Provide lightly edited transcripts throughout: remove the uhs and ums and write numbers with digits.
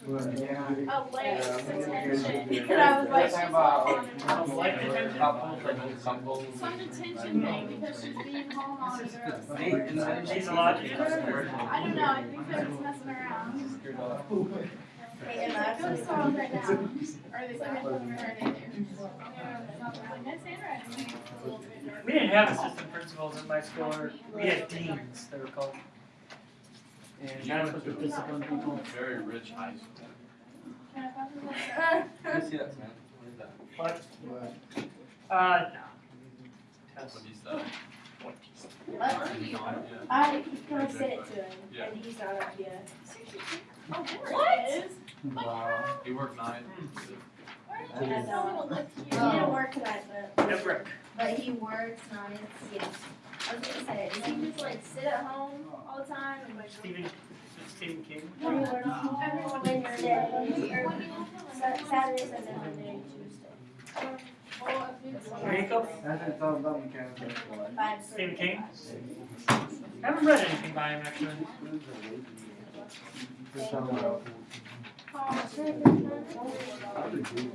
And I was like, some detention thing because she's being home on the girls. She's allowed to do that? I don't know, I think they're just messing around. hey, and I Go was saw right now. Are they coming from her right there? Miss handwriting. We didn't have assistant principals in my school, or we had deans, they were called. And that's what the discipline people. Very rich high school. Can I pass Let me see that, man. What is that? What? No. Test. What is that? I can send it to him, and he's not up yet. Oh, there What? it is. Wow. He worked 9. Where I did you know. go? He didn't work tonight, but Never. he works nights. Yes. I was gonna say, does he just like sit at home all the time and like? Stephen King. When he works, everyone when you're there, Saturday, Sunday, Monday, Tuesday. There you go. I haven't thought about McKavanagh. 5 Stephen King? I haven't read anything by him actually.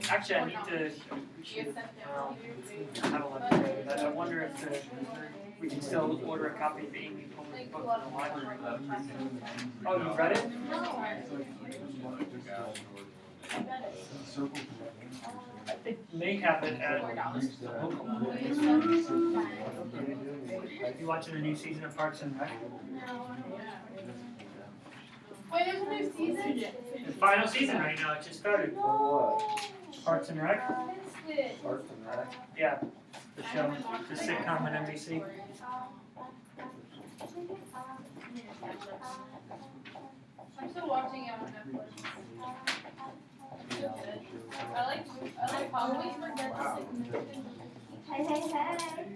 Actually, I need to. We should have a library. I wonder if we can still order a copy of Amy Poehler's book in the library. Oh, you read it? I think may have it at You watching the new season of Parks and Rec? Wait, there's a new season? The final season right now. It just started. Parks and Rec. Yeah, the show, the sitcom on NBC. I'm still watching it on Netflix. I like Halloween. Hey, hey, hey.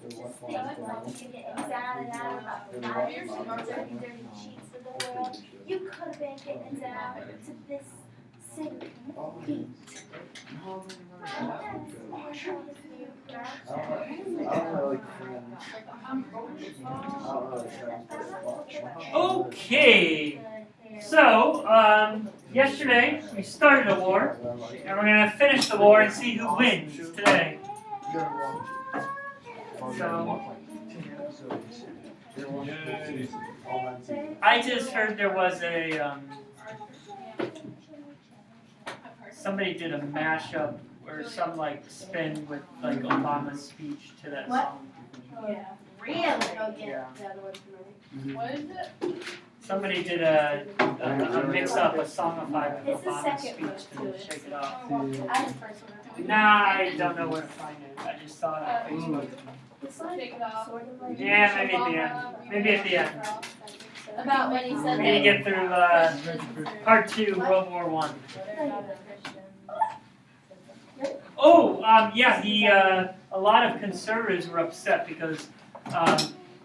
Just think once you get inside and out about the 5 years of dirty, dirty cheats of the world, you could have been getting down to this sick beat. Okay, so yesterday we started a war, and we're gonna finish the war and see who wins today. So I just heard there was a somebody did a mashup or some like spin with like Obama's speech to that What? song. Yeah. Really? Yeah. What is it? Somebody did a mix up, a songify with It's the Obama's second one speech to to it. shake it off. I had the first one. Nah, I don't know where to find it. I just saw it on Facebook. It's like Shake it off. sort of like. Yeah, maybe at the end. Maybe at the end. About when he said We need to get through part 2, World War I. Oh, yeah, a lot of conservatives were upset because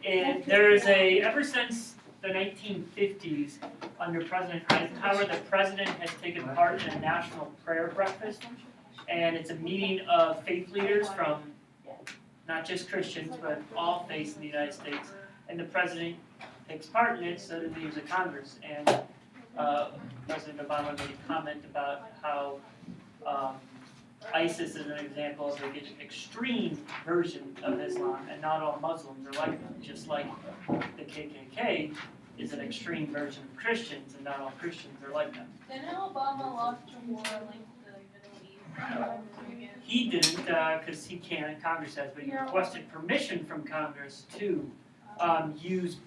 there is ever since the 1950s, under President Eisenhower, the president has taken part in a national prayer breakfast, and it's a meeting of faith leaders from not just Christians, but all faiths in the United States, and the president takes part in it, so do the leaders of Congress, and President Obama made a comment about how ISIS is an example of an extreme version of Islam, and not all Muslims are like them, just like the KKK is an extreme version of Christians, and not all Christians are like them. Didn't Obama lost a war like the Middle East? He didn't, because he can't, and Congress has, but he requested permission from Congress to use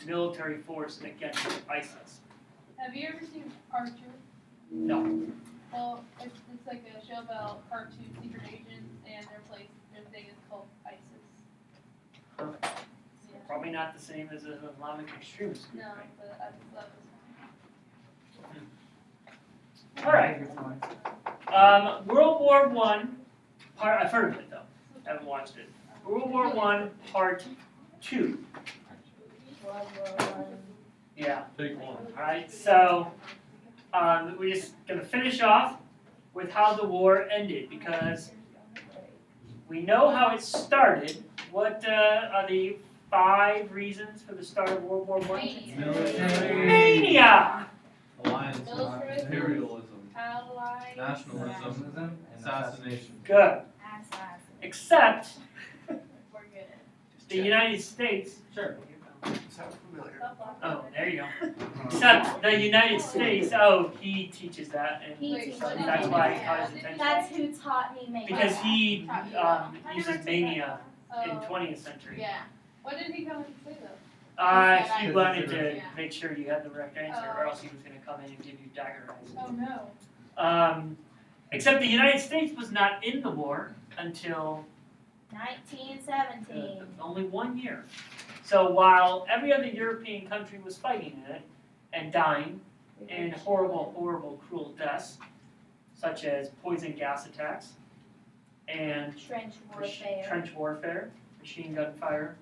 military force against ISIS. Have you ever seen Archer? No. Well, it's like a show about cartoon secret agents, and their thing is called ISIS. Huh. Probably not the same as an Islamic extremist group, No, right? but I just thought All right. World War I, I've heard of it though. I haven't watched it. World War I, Part 2. Yeah. Take one. All right. So we're just gonna finish off with how the war ended because we know how it started. What are the 5 reasons for the start of World War I? Mania. Mania. Alliance, Militarism. imperialism, Allies. nationalism, assassination. Good. Assassin. Except We're good. the United States. Sure. Sounds familiar. Oh, there you go. Except the United States. Oh, he teaches that, and He Wait, teaches what did that's he why do? he caught his attention. That's who taught me makeup. Because he uses mania in Oh, 20th century. yeah. What did he come and say though? He wanted to Yeah. make sure you had the correct answer, or Oh. else he was going to come in and give you dagger eyes. Oh no. Except the United States was not in the war until 1917. only 1 year. So while every other European country was fighting in it and dying in horrible, horrible, cruel deaths, such as poison gas attacks and trench warfare, machine gun fire,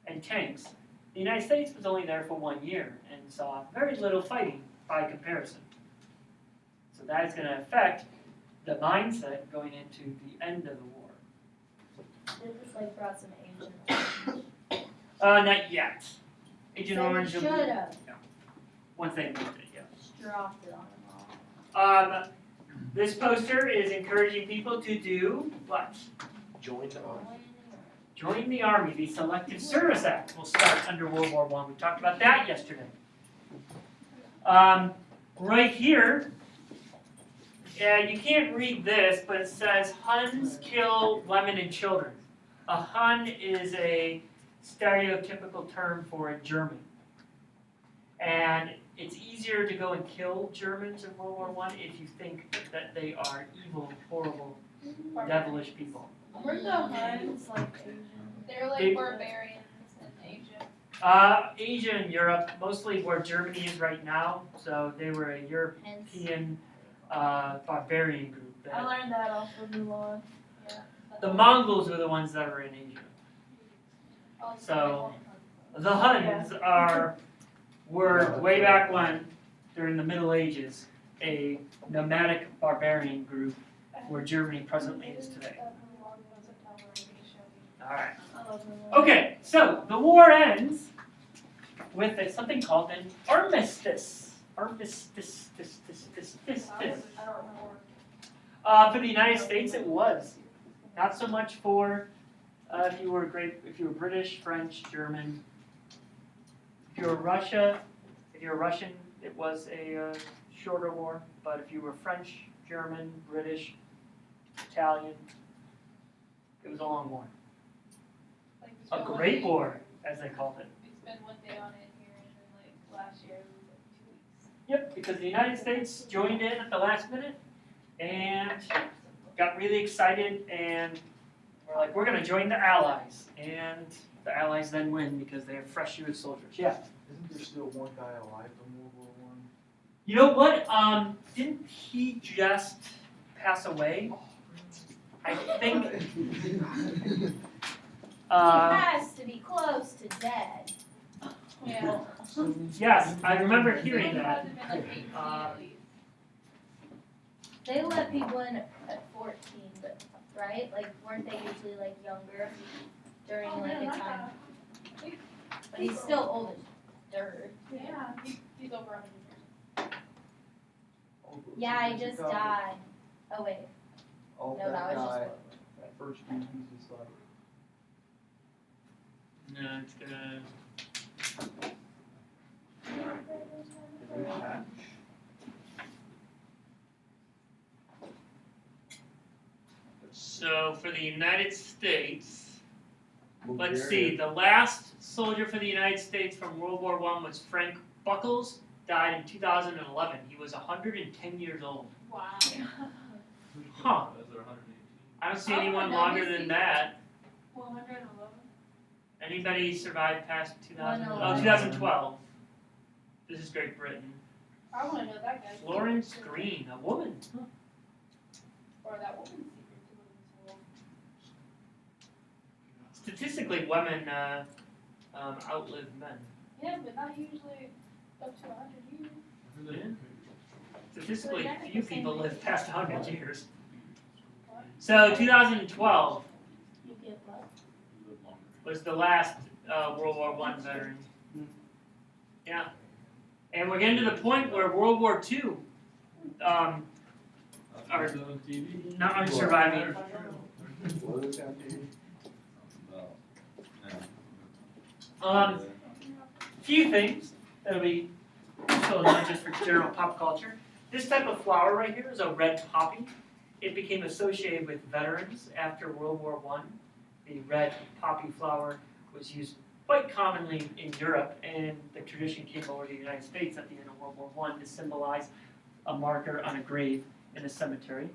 and tanks, the United States was only there for 1 year and saw very little fighting by comparison. So that is going to affect the mindset going into the end of the war. They just like brought some Asian. Not yet. Agent So we Orange will be, should've. once they moved it, yeah. Just dropped it on them all. This poster is encouraging people to do what? Join the Join the Army. The Selective Service Act will start under World War I. We talked about that yesterday. Right here, you can't read this, but it says Huns kill women and children. A Hun is a stereotypical term for a German. And it's easier to go and kill Germans in World War I if you think that they are evil, horrible, devilish people. Weren't the Huns like Asian? They're like They- barbarians in Asia. Asia and Europe, mostly where Germany is right now. So they were a Hence. European barbarian group. I learned that off of Mulan. The Mongols were the ones that were in Asia. So the Huns were way back when, during the Middle Ages, a nomadic barbarian group where Germany presently is today. Alright. I love Mulan. Okay, so the war ends with something called an armistice. Armistice. I don't know. For the United States, it was. Not so much for if you were British, French, German. If you were Russian, it was a shorter war. But if you were French, German, British, Italian, it was a long war. Like, we A spent one great day- war, as they called it. We spent one day on it here, and then like last year it was like 2 weeks. Yep, because the United States joined in at the last minute and got really excited and were like, we're going to join the Allies. And the Allies then win because they have fresh U.S. soldiers. Yeah. Isn't there still one guy alive from World War I? You know what? Didn't he just pass away? I think. He has to be close to dead. Yeah. Yes, I remember hearing It that. had to been like 18 at least. They let people in at 14, but right? Like, weren't they usually like younger during Oh, like man, a not time? that. But he's still old as dirt. Yeah, he's over 100 years. Yeah, he just died. Oh wait, Oh, no, that was guy, just. that first dude, he's just like, No, it's gonna. So for the United States, let's see, the last soldier for the United States from World War I was Frank Buckles, died in 2011. He was 110 years old. Wow. Huh. Is there 118? I don't see Oh, anyone no, longer you see. than that. 111. Anybody survived past 111. 2012? This is Great Britain. I want to know that guy. Florence Green, a woman. Huh. Or that woman's secret to living soul. Statistically, women outlive men. Yeah, but not usually up to 100 years. Statistically, few people live past 100 years. So 2012 You get what? was the last World War I veteran. Yeah. And we're getting to the point where World War II, are not surviving. What is that, dude? Few things that'll be useful not just for general pop culture. This type of flower right here is a red poppy. It became associated with veterans after World War I. The red poppy flower was used quite commonly in Europe, and the tradition came over to the United States at the end of World War I to symbolize a marker on a grave in a cemetery.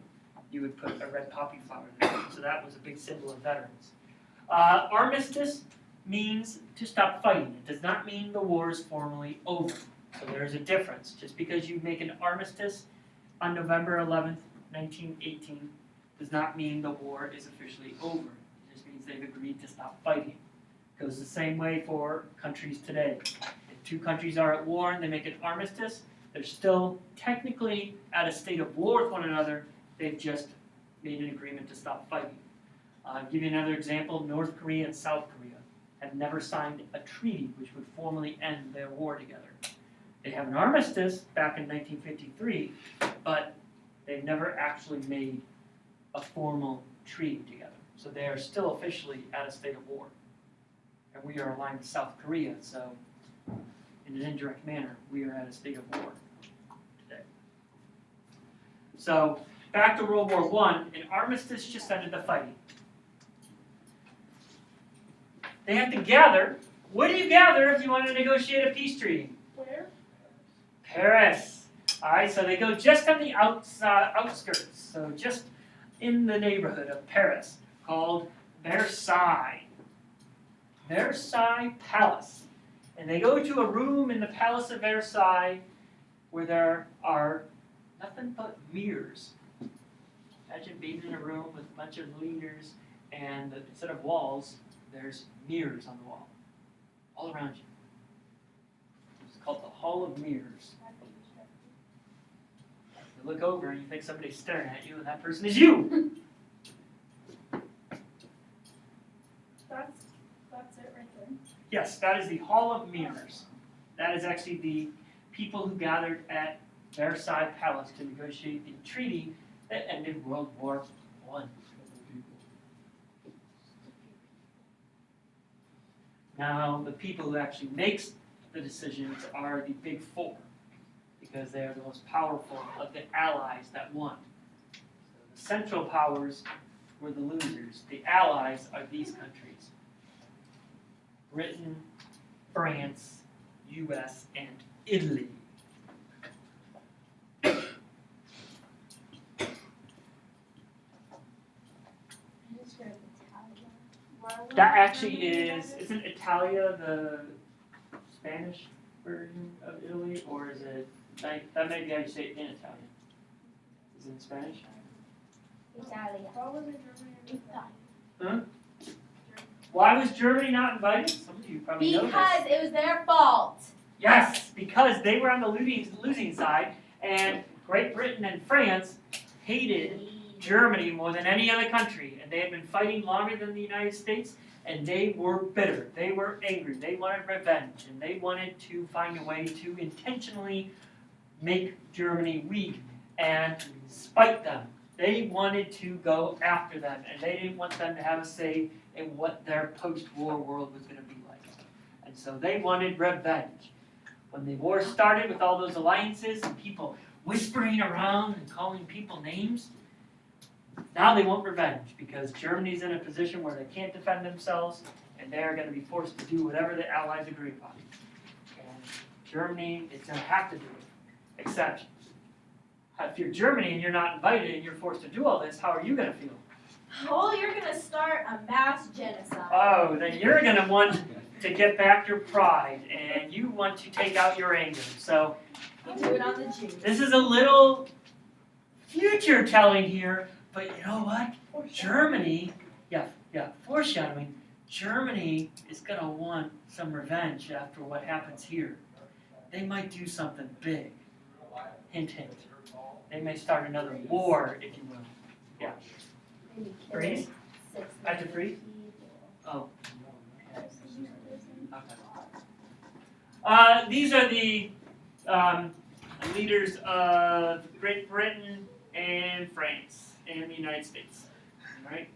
You would put a red poppy flower there, so that was a big symbol of veterans. Armistice means to stop fighting. It does not mean the war is formally over. So there's a difference. Just because you make an armistice on November 11th, 1918, does not mean the war is officially over. It just means they've agreed to stop fighting. It goes the same way for countries today. If two countries are at war and they make an armistice, they're still technically at a state of war with one another. They've just made an agreement to stop fighting. I'll give you another example. North Korea and South Korea have never signed a treaty which would formally end their war together. They have an armistice back in 1953, but they've never actually made a formal treaty together. So they are still officially at a state of war. And we are aligned with South Korea, so in an indirect manner, we are at a state of war today. So back to World War I, an armistice just ended the fighting. They have to gather. What do you gather if you want to negotiate a peace treaty? Where? Paris. Alright, so they go just on the outskirts, so just in the neighborhood of Paris, called Versailles. Versailles Palace. And they go to a room in the Palace of Versailles where there are nothing but mirrors. Imagine being in a room with a bunch of leaders, and instead of walls, there's mirrors on the wall, all around you. It's called the Hall of Mirrors. You look over and you think somebody's staring at you, and that person is you. That's it right there. Yes, that is the Hall of Mirrors. That is actually the people who gathered at Versailles Palace to negotiate the treaty that ended World War I. Now, the people who actually makes the decisions are the Big Four, because they are the most powerful of the allies that won. So the Central Powers were the losers. The allies are these countries: Britain, France, US, and Italy. That actually isn't Italia the Spanish version of Italy, or is it, that may be how you say it in Italian. Is it in Spanish? Italia. Huh? Why was Germany not invited? Some of you probably know this. Because it was their fault. Yes, because they were on the losing side, and Great Britain and France hated Germany more than any other country, and they had been fighting longer than the United States, and they were bitter, they were angry, they wanted revenge, and they wanted to find a way to intentionally make Germany weak and spite them. They wanted to go after them, and they didn't want them to have a say in what their post-war world was going to be like. And so they wanted revenge. When the war started with all those alliances and people whispering around and calling people names, now they want revenge because Germany's in a position where they can't defend themselves, and they're going to be forced to do whatever the Allies agree upon. And Germany is going to have to do it. Except, if you're Germany and you're not invited and you're forced to do all this, how are you going to feel? Oh, you're gonna start a mass genocide. Oh, then you're going to want to get back your pride, and you want to take out your anger. So, You do it on the Jews. this is a little future telling here, but you know what? Germany, foreshadowing, Germany is going to want some revenge after what happens here. They might do something big. Hint, hint. They may start another war, if you will. Yeah. Freeze? I have to freeze? Oh. Okay. These are the leaders of Great Britain and France and the United States. All right.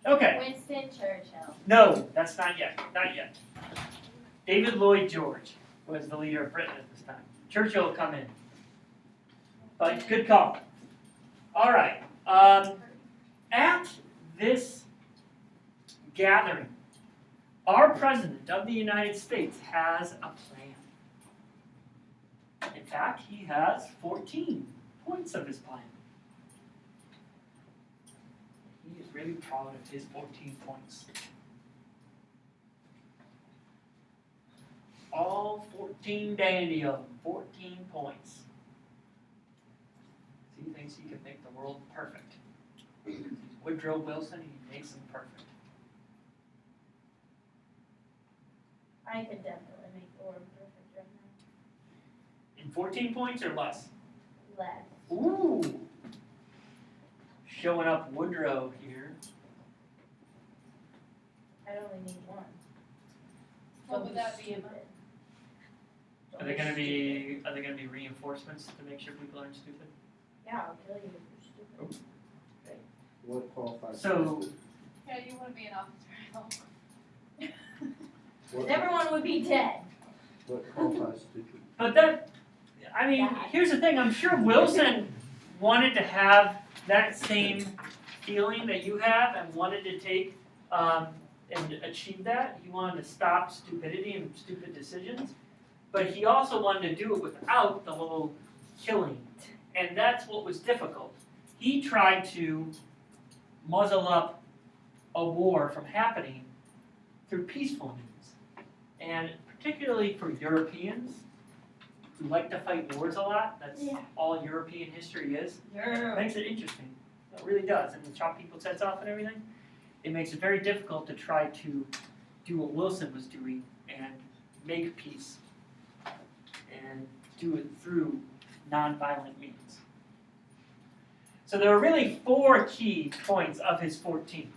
Okay. Winston Churchill. No, that's not yet. Not yet. David Lloyd George was the leader of Britain at this time. Churchill will come in. But good call. All right. At this gathering, our President of the United States has a plan. In fact, he has 14 points of his plan. He is really proud of his 14 points. All 14 dandy of them, 14 points. So he thinks he can make the world perfect. He's Woodrow Wilson, he makes them perfect. I could definitely make the world perfect right now. In 14 points or less? Less. Ooh! Showing up Woodrow here. I'd only need one. What Don't would be that be, Emma? stupid. Are they gonna be reinforcements to make sure people aren't stupid? Yeah, I'll kill you if you're stupid. What qualifies? So- Yeah, you wanna be an officer. Because everyone would be dead. What qualifies stupid? But that, I mean, here's the thing, I'm sure Wilson wanted to have that same feeling that you have and wanted to take, and achieve that. He wanted to stop stupidity and stupid decisions. But he also wanted to do it without the whole killing. And that's what was difficult. He tried to muzzle up a war from happening through peaceful means. And particularly for Europeans who like to fight wars a lot, that's all European history is. It makes it interesting. It really does. And chop people's heads off and everything. It makes it very difficult to try to do what Wilson was doing and make peace. And do it through nonviolent means. So there are really 4 key points of his 14.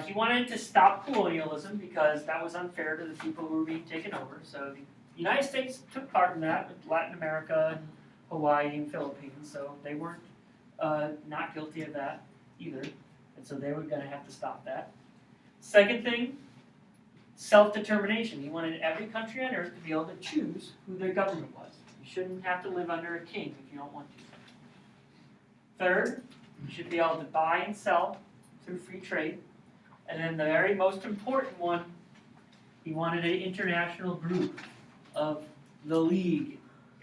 He wanted to stop colonialism because that was unfair to the people who were being taken over. So the United States took part in that with Latin America and Hawaii and Philippines. So they weren't not guilty of that either. And so they were going to have to stop that. Second thing, self-determination. He wanted every country on earth to be able to choose who their government was. You shouldn't have to live under a king if you don't want to. Third, you should be able to buy and sell through free trade. And then the very most important one, he wanted an international group of the League,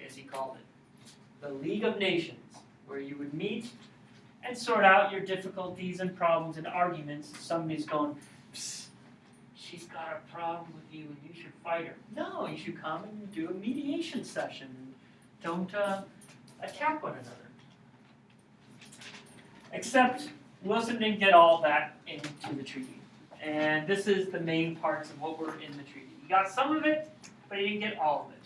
as he called it. The League of Nations, where you would meet and sort out your difficulties and problems and arguments. Somebody's going, psst, she's got a problem with you and you should fight her. No, you should come and do a mediation session. Don't attack one another. Except Wilson didn't get all that into the treaty. And this is the main parts of what were in the treaty. He got some of it, but he didn't get all of it.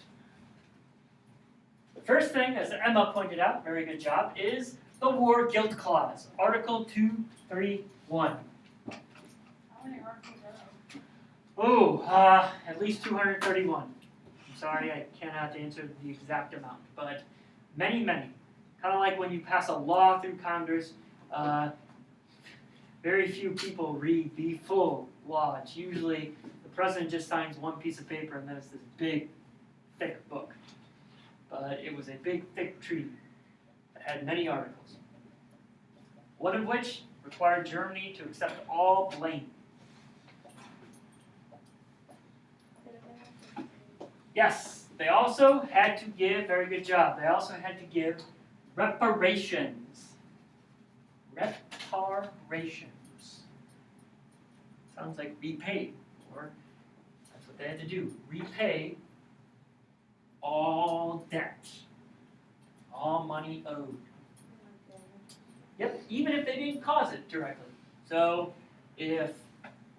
The first thing, as Emma pointed out, very good job, is the War Guilt Clause, Article 231. How many articles are there? Oh, at least 231. I'm sorry, I cannot answer the exact amount, but many, many. Kind of like when you pass a law through Congress, very few people read the full law. It's usually the president just signs one piece of paper and then it's this big, thick book. But it was a big, thick treaty that had many articles. One of which required Germany to accept all blame. Yes, they also had to give, very good job, they also had to give reparations. Reparations. Sounds like repay, or that's what they had to do. Repay all debt, all money owed. Yep, even if they didn't cause it directly. So if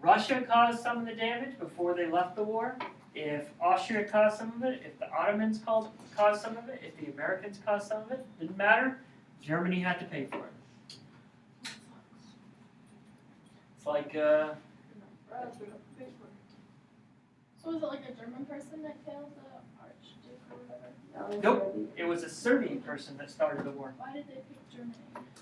Russia caused some of the damage before they left the war, if Austria caused some of it, if the Ottomans caused some of it, if the Americans caused some of it, didn't matter, Germany had to pay for it. It's like, So was it like a German person that killed the Archduke? Nope. It was a Serbian person that started the war. Why did they pick Germany?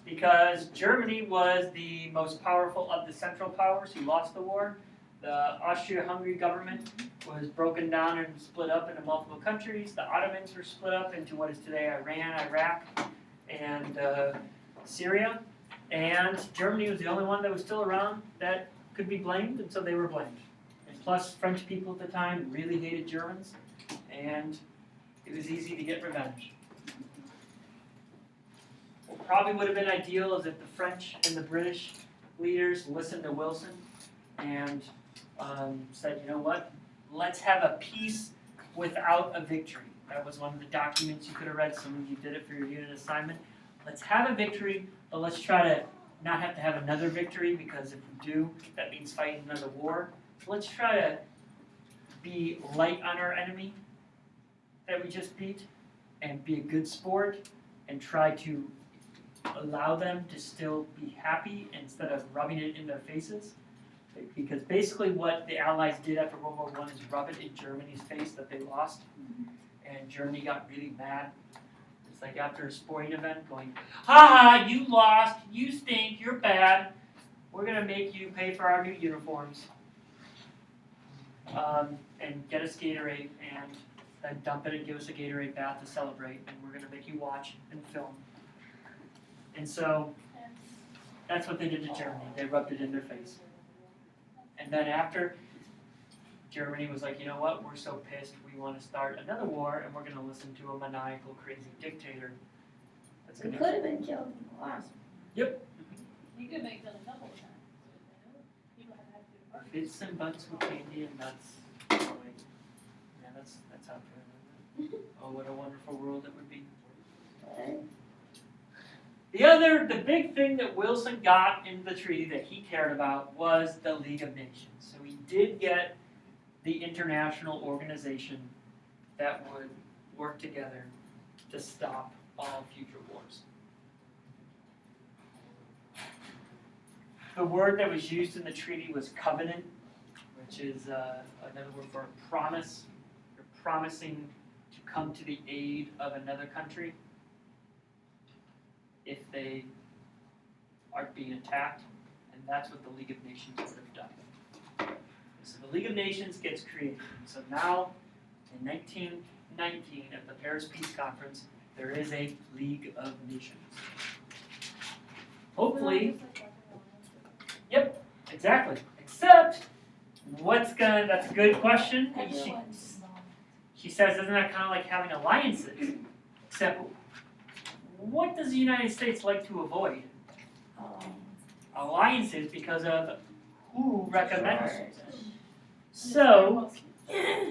Because Germany was the most powerful of the Central Powers who lost the war. The Austria-Hungary government was broken down and split up into multiple countries. The Ottomans were split up into what is today Iran, Iraq, and Syria. And Germany was the only one that was still around that could be blamed, and so they were blamed. And plus, French people at the time really hated Germans, and it was easy to get revenge. What probably would have been ideal is if the French and the British leaders listened to Wilson and said, you know what, let's have a peace without a victory. That was one of the documents you could have read. Some of you did it for your unit assignment. Let's have a victory, but let's try to not have to have another victory, because if we do, that means fighting another war. So let's try to be light on our enemy that we just beat and be a good sport and try to allow them to still be happy instead of rubbing it in their faces. Because basically what the Allies did after World War I is rub it in Germany's face that they lost. And Germany got really mad. It's like after a sporting event going, ha ha, you lost, you stink, you're bad. We're going to make you pay for our new uniforms. And get us Gatorade and then dump it and give us a Gatorade bath to celebrate. And we're going to make you watch and film. And so that's what they did to Germany. They rubbed it in their face. And then after, Germany was like, you know what, we're so pissed, we want to start another war, and we're going to listen to a maniacal, crazy dictator. That's We gonna could have been killed in the last. You could make that a couple of times. People have had to do it. Bits and butts with candy and nuts. Oh, wait. Yeah, that's how good. Oh, what a wonderful world it would be. The big thing that Wilson got in the treaty that he cared about was the League of Nations. So he did get the international organization that would work together to stop all future wars. The word that was used in the treaty was covenant, which is another word for a promise. You're promising to come to the aid of another country if they are being attacked, and that's what the League of Nations would have done. So the League of Nations gets created. So now, in 1919, at the Paris Peace Conference, there is a League of Nations. Hopefully, yep, exactly. Except, that's a good question. She says, isn't that kind of like having alliances? Except, what does the United States like to avoid? Alliances, because of who recommends it. So,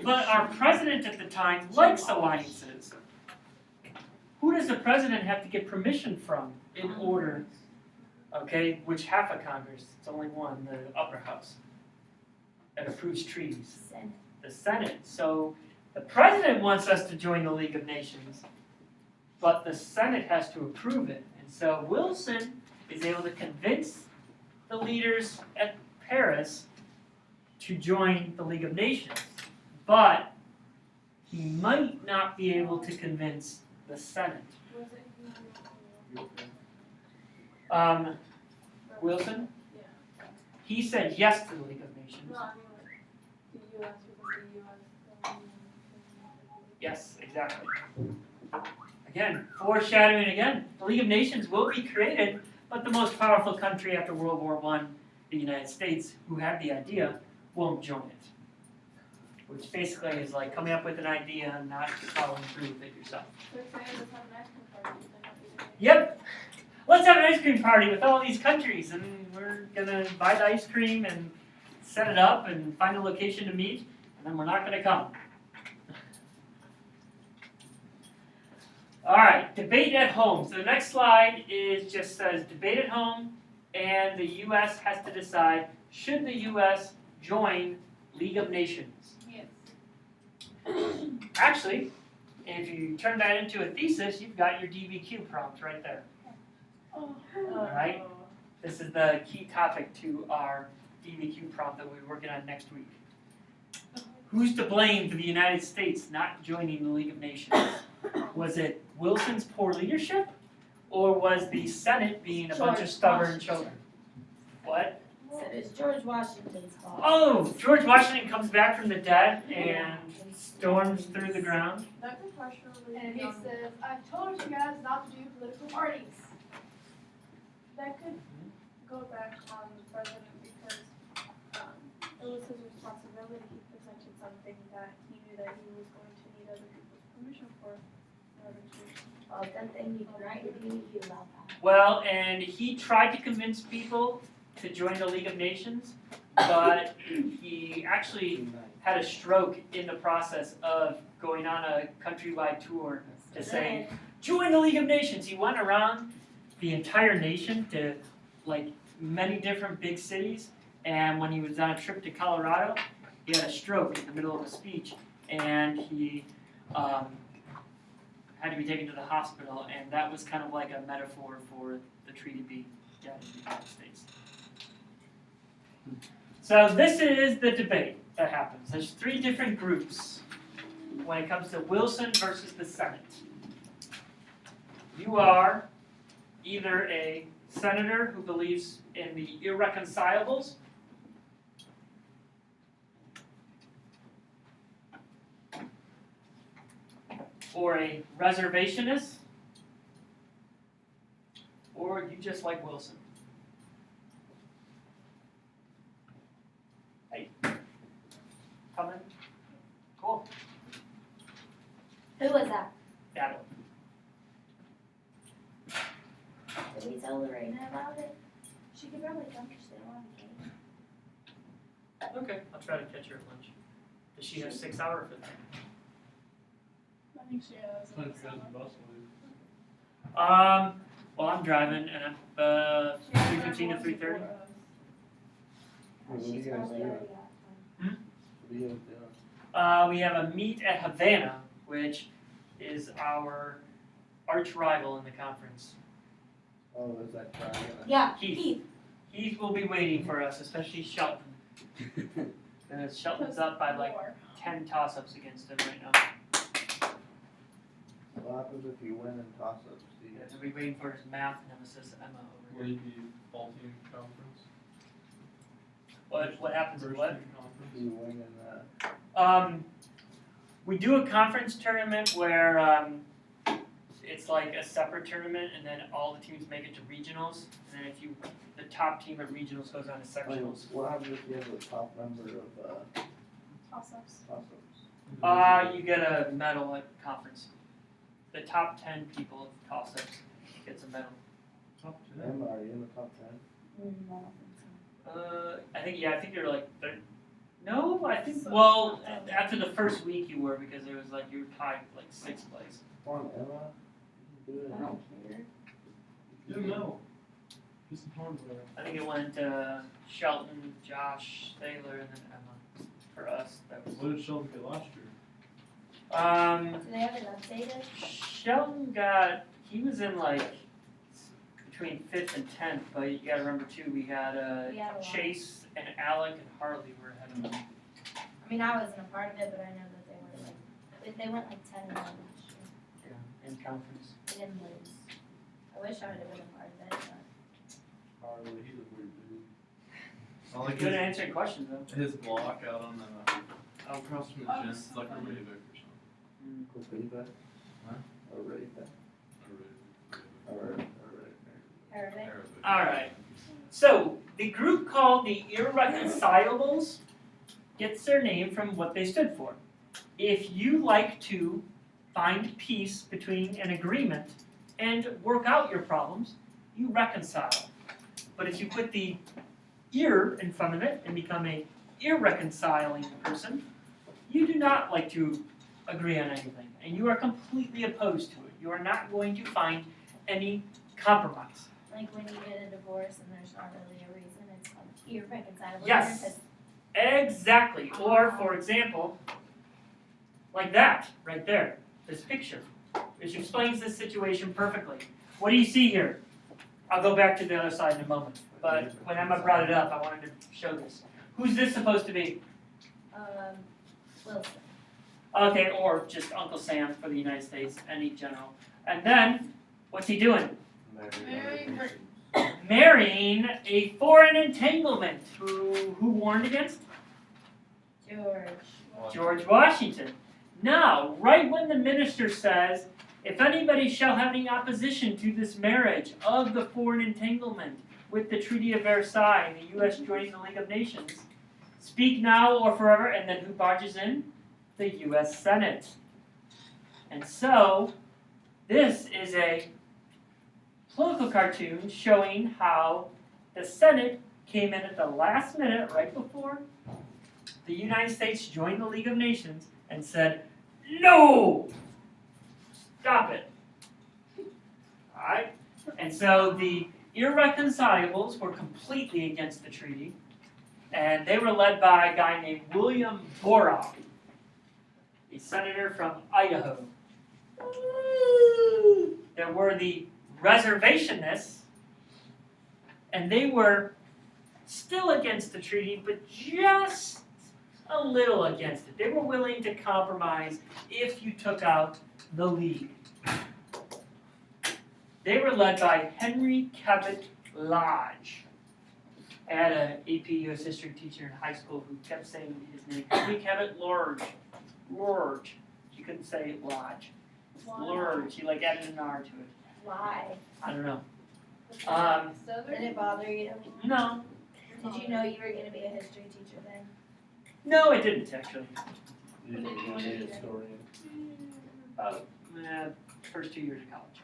but our president at the time likes alliances. Who does the president have to get permission from in order? Okay, which half of Congress? It's only one, the upper house, that approves treaties. The Senate. So the president wants us to join the League of Nations, but the Senate has to approve it. And so Wilson is able to convince the leaders at Paris to join the League of Nations. But he might not be able to convince the Senate. Wilson? Yeah. He said yes to the League of Nations. No, I mean like the U.S. because the U.S. Yes, exactly. Again, foreshadowing again. The League of Nations will be created, but the most powerful country after World War I, the United States, who had the idea, won't join it. Which basically is like coming up with an idea and not following through with it yourself. Yep. Let's have an ice cream party with all these countries, and we're gonna buy the ice cream and set it up and find a location to meet, and then we're not gonna come. All right, debate at home. So the next slide just says debate at home, and the U.S. has to decide, should the U.S. join League of Nations? Yes. Actually, if you turn that into a thesis, you've got your DBQ prompt right there. Oh. All right. This is the key topic to our DBQ prompt that we're working on next week. who's to blame for the United States not joining the League of Nations? Was it Wilson's poor leadership, or was the Senate being a bunch of George stubborn Washington. children? What? So it's George Washington's fault. Oh, George Washington comes back from the dead and storms through the ground. That's partially. And he says, "I've told you guys not to do political parties." That could go back on the president because it was his responsibility. He presented something that he knew that he was going to need other people's permission for in order to. Well, good thing you grinded you love that. Well, and he tried to convince people to join the League of Nations, but he actually had a stroke in the process of going on a countrywide tour to say, join the League of Nations. He went around the entire nation to like many different big cities, and when he was on a trip to Colorado, he had a stroke in the middle of a speech, and he had to be taken to the hospital, and that was kind of like a metaphor for the treaty being dead in the United States. So this is the debate that happens. There's three different groups when it comes to Wilson versus the Senate. You are either a senator who believes in the irreconcilables, or a reservationist, or you just like Wilson. Hey, coming? Cool. Who was that? Got it. Did we tell Lorena about it? She could probably come to stay on the Okay, I'll try to catch her at lunch. Does she have 6 hours for that? I think she has. It's like you guys are bus leave. Well, I'm driving and I'm 3:15 to 3:30. What do you She's guys probably doing? already got What do you guys doing? We have a meet at Havana, which is our arch rival in the conference. Oh, is that Friday? Yeah, Keith. Heath will be waiting for us, especially Shelton. And Shelton's up by like 10 toss-ups against him right now. What happens if you win in toss-ups, Steve? He'll be waiting for his math nemesis Emma over Will here. you be all team conference? What happens First is what? team conference? You win in that. We do a conference tournament where it's like a separate tournament, and then all the teams make it to regionals, and then if the top team at regionals goes on to sectionals. What happens if you have the top number of Toss-ups. toss-ups? You get a medal at conference. The top 10 people at toss-ups gets a medal. Top 10. Emma, are you in the top 10? I think they're like third. No, I think after the first week you were, because it was like you were tied like 6th place. Come on, Emma. You can do I it. don't care. You don't know. Just some hardware. I think it went to Shelton, Josh, Thaler, and then Emma. For us, that was. What did Sheldon get last year? Do they have it updated? Shelton he was in like between 5th and 10th, but you gotta remember too, we had We had a lot. Chase and Alec and Harley were ahead of them. I mean, I wasn't a part of it, but I know that they were like, they went like 10 and 1 last year. Yeah, in conference. They didn't lose. I wish I would have been a part of it, but. Harley, he's a weird dude. I like Good at answering questions though. his block out on the across from the Oh, gym. it's It's like a funny. Ravik or something. Copiva? Huh? Or Rita? A Arabic? Arabic. Alright, so the group called the Irreconcilables gets their name from what they stood for. If you like to find peace between an agreement and work out your problems, you reconcile. But if you put the ir in front of it and become a irreconciling person, you do not like to agree on anything, and you are completely opposed to it. You are not going to find any compromise. Like when you get a divorce and there's not really a reason, it's irreconcilable. Yes. Because Exactly. Or, for example, like that, right there, this picture, which explains this situation perfectly. What do you see here? I'll go back to the other side in a moment, but when Emma brought it up, I wanted to show this. Who's this supposed to be? Wilson. Okay, or just Uncle Sam for the United States, any general. And then, what's he doing? Marrying her. Marrying a foreign entanglement. Who warned against? George Washington. Now, right when the minister says, if anybody shall have any opposition to this marriage of the foreign entanglement with the Treaty of Versailles and the U.S. joining the League of Nations, speak now or forever, and then who barges in? The U.S. Senate. And so, this is a political cartoon showing how the Senate came in at the last minute, right before the United States joined the League of Nations, and said, no! Stop it. Alright? And so the irreconcilables were completely against the treaty, and they were led by a guy named William Borough, a senator from Idaho. There were the reservationists, and they were still against the treaty, but just a little against it. They were willing to compromise if you took out the League. They were led by Henry Cabot Lodge. I had an AP US history teacher in high school who kept saying his name, Henry Cabot Lodge. Lodge. She couldn't say Lodge. Lodge. She added an R to it. Why? I don't know. Did it bother you? No. Did you know you were going to be a history teacher then? No, it didn't actually. You didn't want to be a historian. First 2 years of college.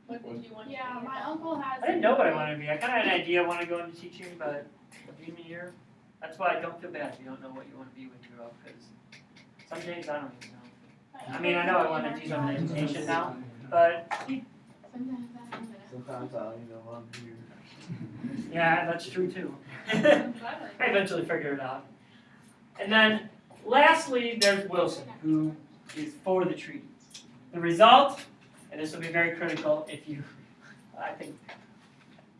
What did you want? Yeah, my uncle has. I didn't know what I wanted to be. I kind of had an idea I wanted to go into teaching, but junior year, that's why I don't feel bad if you don't know what you want to be when you grow up, because some days I don't even know. I mean, I know I want to do something in education now, but Sometimes I don't know. Sometimes I don't even know why I'm here. yeah, that's true too. Sometimes I eventually figured it out. And then, lastly, there's Wilson, who is for the treaty. The result, and this will be very critical if you, I think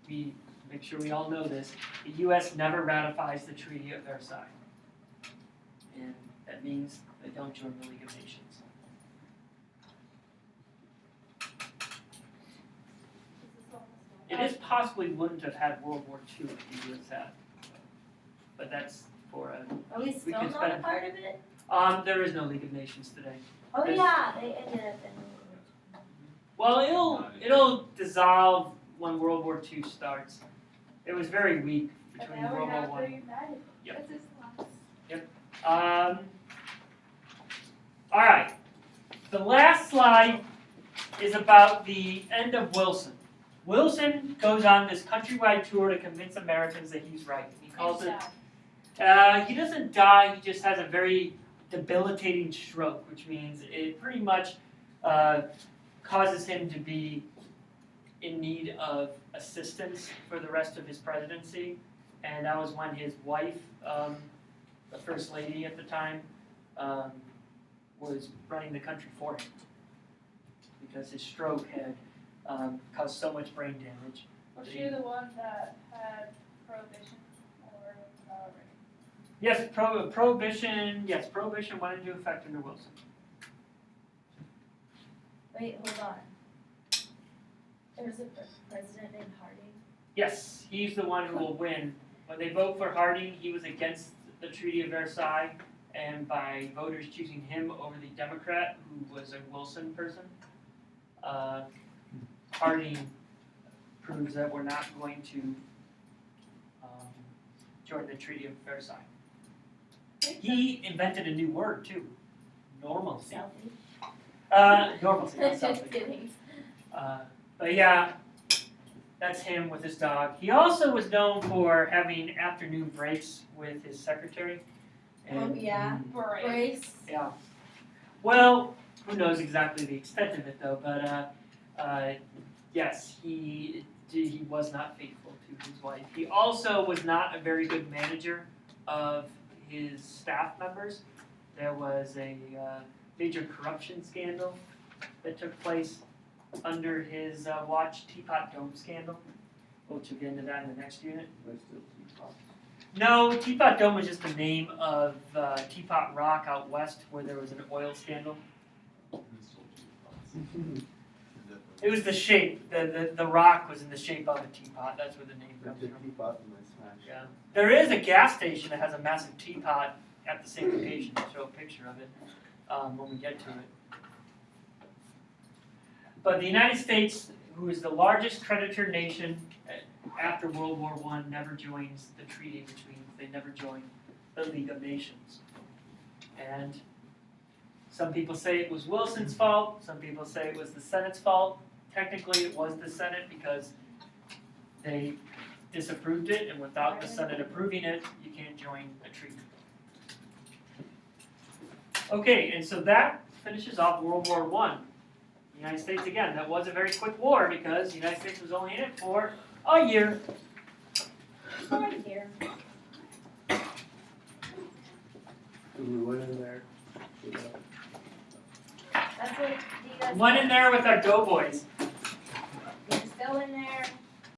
we make sure we all know this, the U.S. never ratifies the Treaty of Versailles. And that means they don't join the League of Nations. It is possibly wouldn't have had World War II if the U.S. had. But that's for a... Are we still can not a spend- part of it? There is no League of Nations today. Oh There's- yeah, they ended up in. Well, it'll dissolve when World War II starts. It was very weak But between now World we're War not One. united. Yep. That's just last. All right. The last slide is about the end of Wilson. Wilson goes on this countrywide tour to convince Americans that he's right. He calls it. He doesn't die. He just has a very debilitating stroke, which means it pretty much causes him to be in need of assistance for the rest of his presidency. And that was when his wife, the first lady at the time, was running the country for him because his stroke had caused so much brain damage. Was she the one that had prohibition or already? Yes, prohibition. Yes, prohibition went into effect under Wilson. Wait, hold on. There's a president named Harding. Yes, he's the one who will win. When they vote for Harding, he was against the Treaty of Versailles, and by voters choosing him over the Democrat, who was a Wilson person, Harding proves that we're not going to join the Treaty of Versailles. He invented a new word too, normalcy. Selfie. Normalcy, not Just selfie. kidding. But yeah, that's him with his dog. He also was known for having afternoon breaks with his secretary. Oh yeah. Right. Brace. Yeah. Well, who knows exactly the extent of it though, but yes, he was not faithful to his wife. He also was not a very good manager of his staff members. There was a major corruption scandal that took place under his watch, Teapot Dome scandal. We'll get into that in the next unit. They still keep up. No, Teapot Dome was just the name of Teapot Rock out west where there was an oil scandal. It was the shape. The rock was in the shape of a teapot. That's where the name comes The from. teapot and my smash. Yeah. There is a gas station that has a massive teapot at the same location. I'll show a picture of it when we get to it. But the United States, who is the largest creditor nation after World War I, never joins the treaty, which means they never join the League of Nations. And some people say it was Wilson's fault, some people say it was the Senate's fault. Technically, it was the Senate because they disapproved it, and without the Senate approving it, you can't join a treaty. Okay, and so that finishes off World War I. The United States, again, that was a very quick war because the United States was only in it for a year. Right here. Did we win in there? That's what, do you guys? Went in there with our doughboys.